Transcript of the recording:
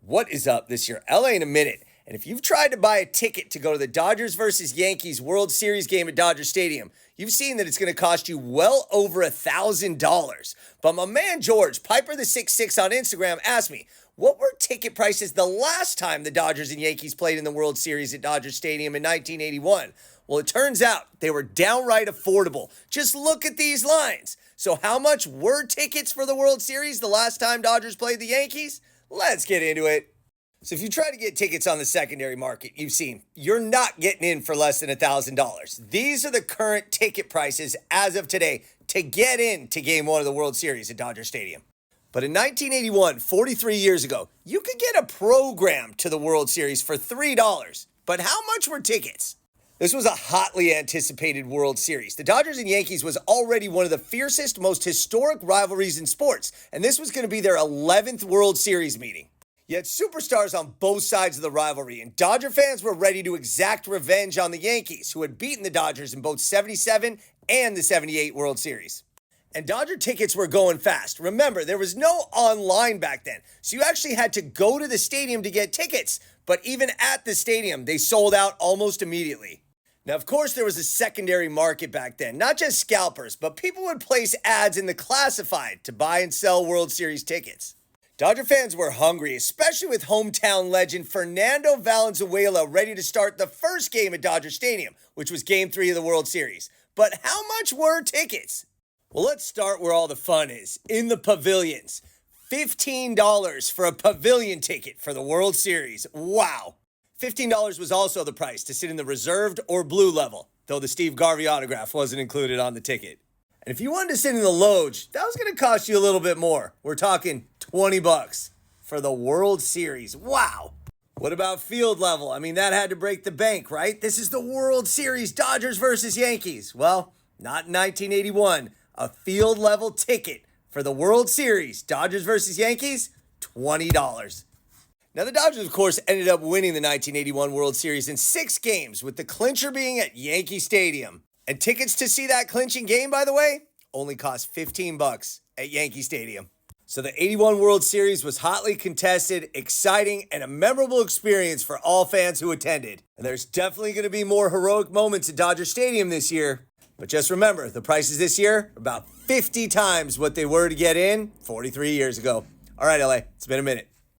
What is up? This year, LA in a minute. And if you've tried to buy a ticket to go to the Dodgers versus Yankees World Series game at Dodger Stadium, you've seen that it's going to cost you well over $1,000. But my man George, Piper the 66 on Instagram, asked me, what were ticket prices the last time the Dodgers and Yankees played in the World Series at Dodger Stadium in 1981? Well, it turns out they were downright affordable. Just look at these lines. So how much were tickets for the World Series the last time Dodgers played the Yankees? Let's get into it. So if you try to get tickets on the secondary market, you've seen you're not getting in for less than $1,000. These are the current ticket prices as of today to get in to Game 1 of the World Series at Dodger Stadium. But in 1981, 43 years ago, you could get a program to the World Series for $3. But how much were tickets? This was a hotly anticipated World Series. The Dodgers and Yankees was already one of the fiercest, most historic rivalries in sports, and this was going to be their 11th World Series meeting. Yet superstars on both sides of the rivalry, and Dodger fans were ready to exact revenge on the Yankees, who had beaten the Dodgers in both 77 and the 78 World Series. And Dodger tickets were going fast. Remember, there was no online back then, so you actually had to go to the stadium to get tickets. But even at the stadium, they sold out almost immediately. Now, of course, there was a secondary market back then, not just scalpers, but people would place ads in the classified to buy and sell World Series tickets. Dodger fans were hungry, especially with hometown legend Fernando Valenzuela ready to start the first game at Dodger Stadium, which was Game 3 of the World Series. But how much were tickets? Well, let's start where all the fun is, in the pavilions. $15 for a pavilion ticket for the World Series. Wow. $15 was also the price to sit in the reserved or blue level, though the Steve Garvey autograph wasn't included on the ticket. And if you wanted to sit in the loge, that was going to cost you a little bit more. We're talking $20 for the World Series. Wow. What about field level? I mean, that had to break the bank, right? This is the World Series, Dodgers versus Yankees. Well, not in 1981. A field level ticket for the World Series, Dodgers versus Yankees, $20. Now, the Dodgers, of course, ended up winning the 1981 World Series in 6 games, with the clincher being at Yankee Stadium. And tickets to see that clinching game, by the way, only cost $15 at Yankee Stadium. So the 81 World Series was hotly contested, exciting, and a memorable experience for all fans who attended. And there's definitely going to be more heroic moments at Dodger Stadium this year. But just remember, the prices this year are about 50 times what they were to get in 43 years ago. All right, LA, it's been a minute.